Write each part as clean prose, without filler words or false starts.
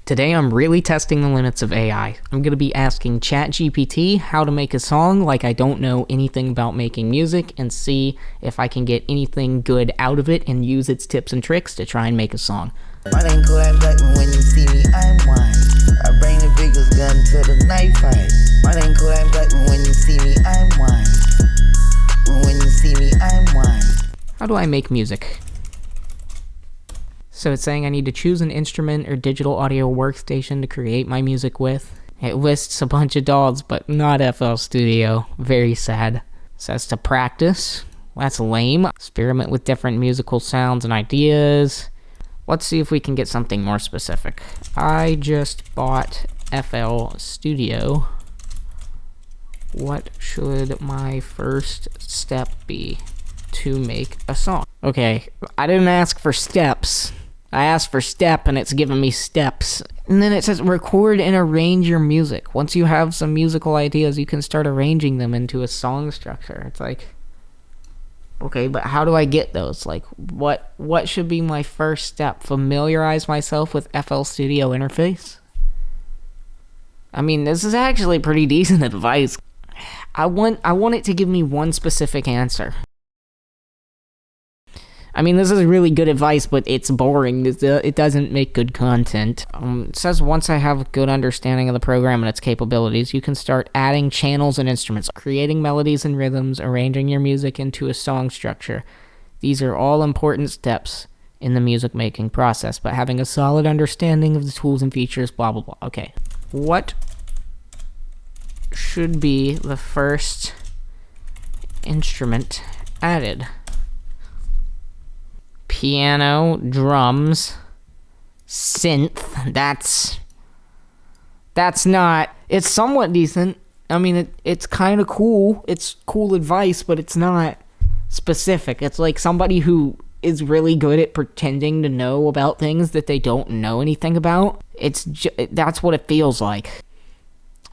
Today I'm really testing the limits of AI. I'm going to be asking ChatGPT how to make a song like I don't know anything about making music and see if I can get anything good out of it and use its tips and tricks to try and make a song. My name Kodak Black, but when you see me, I'm wine. I bring the biggest gun to the knife fight. My name Kodak Black, but when you see me, I'm wine. But when you see me, I'm wine. How do I make music? So it's saying I need to choose an instrument or digital audio workstation to create my music with. It lists a bunch of DAWs, but not FL Studio. Very sad. It says to practice. That's lame. Experiment with different musical sounds and ideas. Let's see if we can get something more specific. I just bought FL Studio. What should my first step be to make a song? Okay, I didn't ask for steps. I asked for step and it's giving me steps. And then it says record and arrange your music. Once you have some musical ideas, you can start arranging them into a song structure. It's like, okay, but how do I get those? Like, what should be my first step? Familiarize myself with FL Studio interface? I mean, this is actually pretty decent advice. I want it to give me one specific answer. I mean, this is really good advice, but it's boring. It doesn't make good content. It says once I have a good understanding of the program and its capabilities, you can start adding channels and instruments, creating melodies and rhythms, arranging your music into a song structure. These are all important steps in the music making process, but having a solid understanding of the tools and features, blah, blah, blah. Okay. What should be the first instrument added? Piano, drums, synth. That's not... It's somewhat decent. I mean, it's kind of cool. It's cool advice, but it's not specific. It's like somebody who is really good at pretending to know about things that they don't know anything about. That's what it feels like.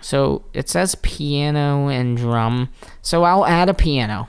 So it says piano and drum. So I'll add a piano.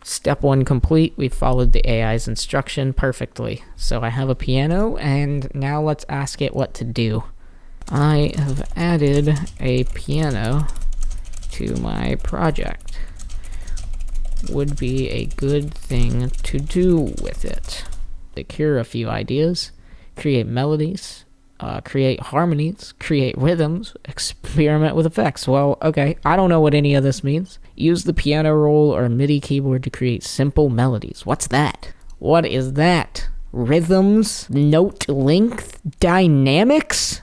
Step 1 complete. We followed the AI's instruction perfectly. So I have a piano, and now let's ask it what to do. I have added a piano to my project. Would be a good thing to do with it. Secure a few ideas, create melodies, create harmonies, create rhythms, experiment with effects. Well, okay, I don't know what any of this means. Use the piano roll or MIDI keyboard to create simple melodies. What's that? What is that? Rhythms, note length, dynamics?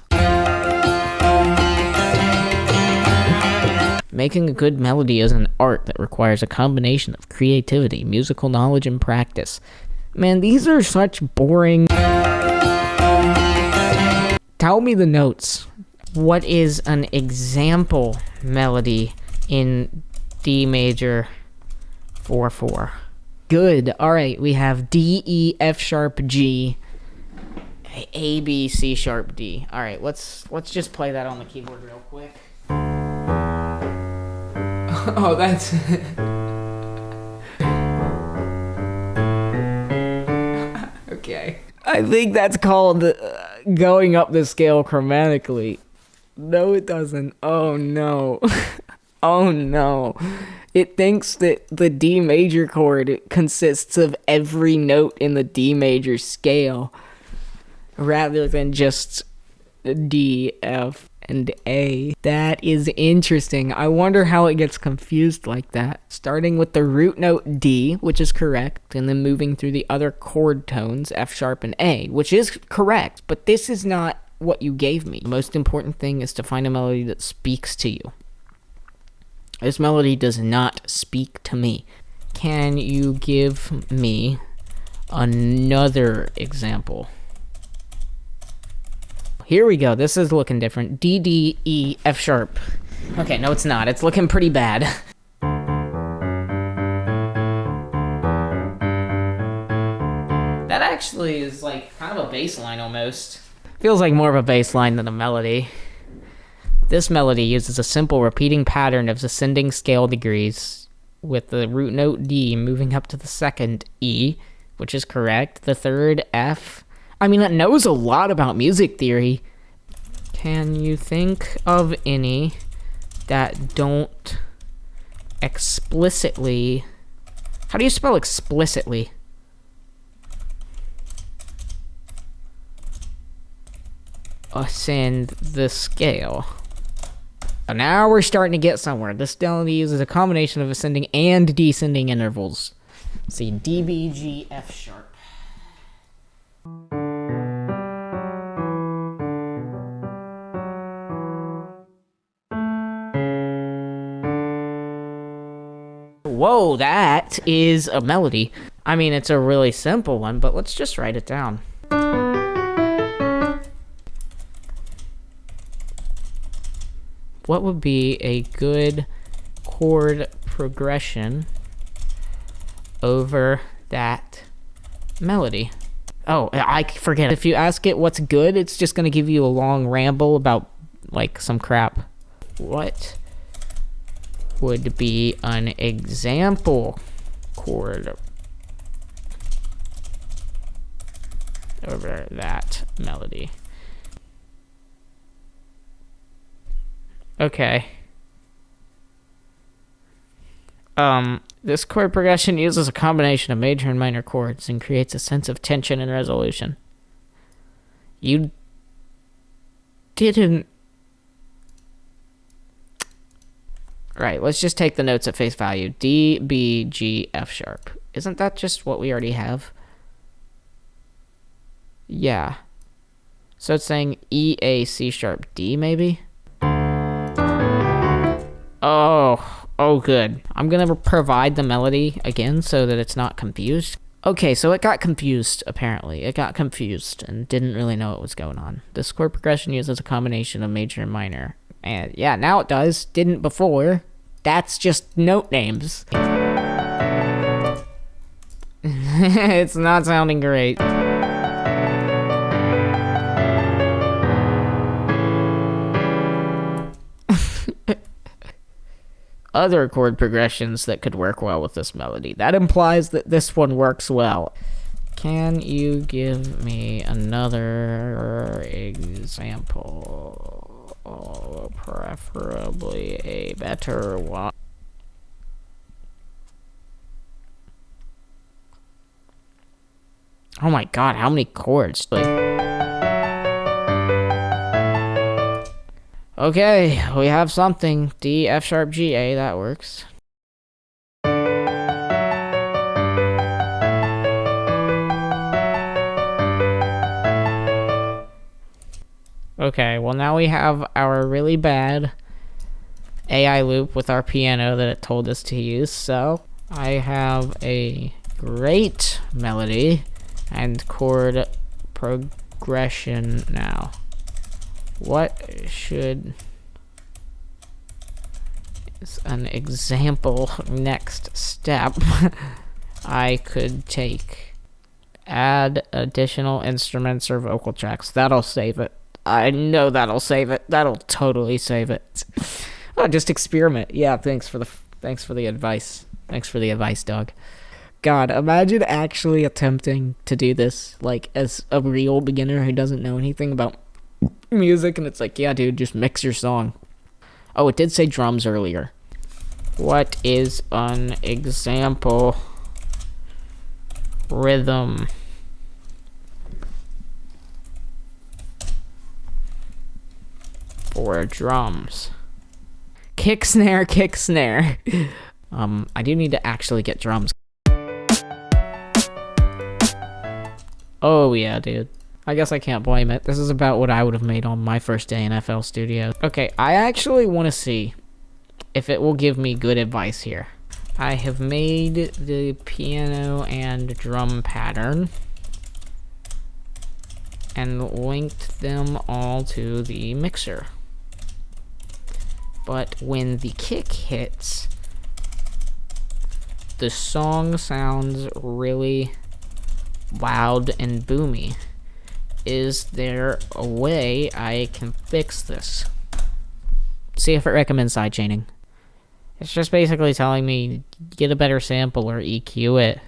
Making a good melody is an art that requires a combination of creativity, musical knowledge, and practice. Man, these are such boring... Tell me the notes. What is an example melody in D major 4/4? Good. All right, we have D, E, F sharp, G, A, B, C sharp, D. All right, let's just play that on the keyboard real quick. Oh, that's... Okay. I think that's called going up the scale chromatically. No, it doesn't. Oh, no. Oh, no. It thinks that the D major chord consists of every note in the D major scale, rather than just D, F, and A. That is interesting. I wonder how it gets confused like that. Starting with the root note D, which is correct, and then moving through the other chord tones, F sharp and A, which is correct, but this is not what you gave me. The most important thing is to find a melody that speaks to you. This melody does not speak to me. Can you give me another example? Here we go. This is looking different. D, D, E, F sharp. Okay, no, it's not. It's looking pretty bad. That actually is like kind of a bass line almost. Feels like more of a bass line than a melody. This melody uses a simple repeating pattern of ascending scale degrees, with the root note D moving up to the second E, which is correct, the third F. I mean, it knows a lot about music theory. Can you think of any that don't explicitly... How do you spell explicitly? Ascend the scale. Now we're starting to get somewhere. This melody uses a combination of ascending and descending intervals. Let's see, D, B, G, F sharp. Whoa, that is a melody. I mean, it's a really simple one, but let's just write it down. What would be a good chord progression over that melody? Oh, I forget. If you ask it what's good, it's just going to give you a long ramble about, like, some crap. What would be an example chord over that melody? Okay. This chord progression uses a combination of major and minor chords and creates a sense of tension and resolution. You didn't... Right, let's just take the notes at face value. D, B, G, F sharp. Isn't that just what we already have? Yeah. So it's saying E, A, C sharp, D maybe? Oh, good. I'm gonna provide the melody again so that it's not confused. Okay, so it got confused, apparently. It got confused and didn't really know what was going on. This chord progression uses a combination of major and minor. And yeah, now it does. Didn't before. That's just note names. It's not sounding great. Other chord progressions that could work well with this melody. That implies that this one works well. Can you give me another example? Oh, preferably a better one. Oh my god, how many chords? Okay, we have something. D, F sharp, G, A, that works. Okay, well now we have our really bad AI loop with our piano that it told us to use, so I have a great melody and chord progression now. What should is an example next step I could take? Add additional instruments or vocal tracks. That'll save it. I know that'll save it. That'll totally save it. Oh, just experiment. Yeah, thanks for the advice. Thanks for the advice, dog. God, imagine actually attempting to do this, like, as a real beginner who doesn't know anything about music, and it's like, yeah, dude, just mix your song. Oh, it did say drums earlier. What is an example rhythm for drums? Kick, snare, kick, snare. I do need to actually get drums. Oh, yeah, dude. I guess I can't blame it. This is about what I would have made on my first day in FL Studio. Okay, I actually want to see if it will give me good advice here. I have made the piano and drum pattern and linked them all to the mixer. But when the kick hits, the song sounds really loud and boomy. Is there a way I can fix this? See if it recommends sidechaining. It's just basically telling me get a better sample or EQ it.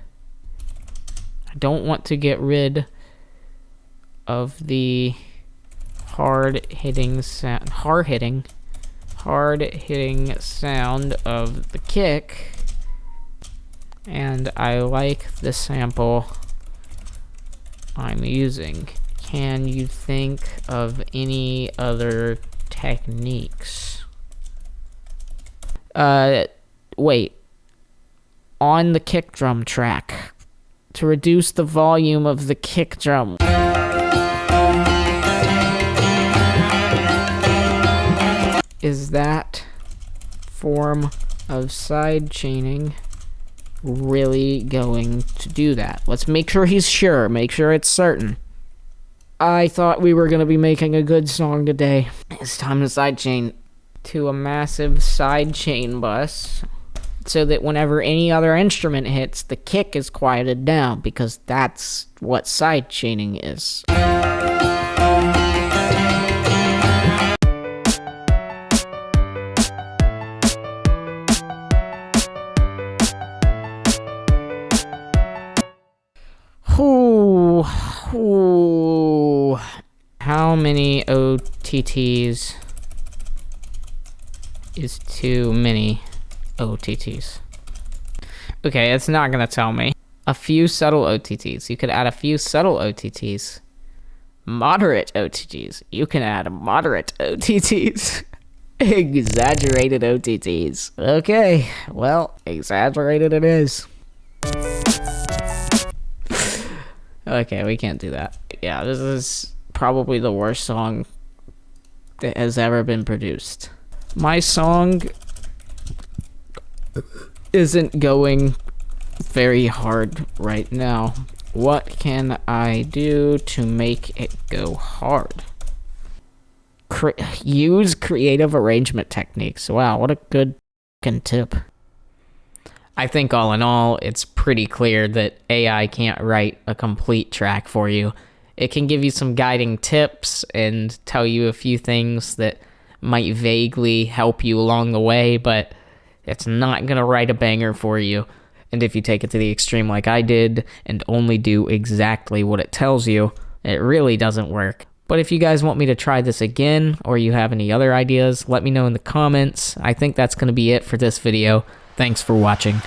I don't want to get rid of the hard-hitting sound of the kick, and I like the sample I'm using. Can you think of any other techniques? Wait. On the kick drum track, to reduce the volume of the kick drum. Is that form of side chaining really going to do that? Let's make sure he's sure. Make sure it's certain. I thought we were going to be making a good song today. It's time to sidechain to a massive sidechain bus so that whenever any other instrument hits, the kick is quieted down, because that's what sidechaining is. Ooh. How many OTTs is too many OTTs? Okay, it's not gonna tell me. A few subtle OTTs. You could add a few subtle OTTs. Moderate OTTs. You can add moderate OTTs. Exaggerated OTTs. Okay, well, exaggerated it is. Okay, we can't do that. Yeah, this is probably the worst song that has ever been produced. My song isn't going very hard right now. What can I do to make it go hard? Use creative arrangement techniques. Wow, what a good fucking tip. I think all in all, it's pretty clear that AI can't write a complete track for you. It can give you some guiding tips and tell you a few things that might vaguely help you along the way, but it's not going to write a banger for you. And if you take it to the extreme like I did and only do exactly what it tells you, it really doesn't work. But if you guys want me to try this again, or you have any other ideas, let me know in the comments. I think that's going to be it for this video. Thanks for watching.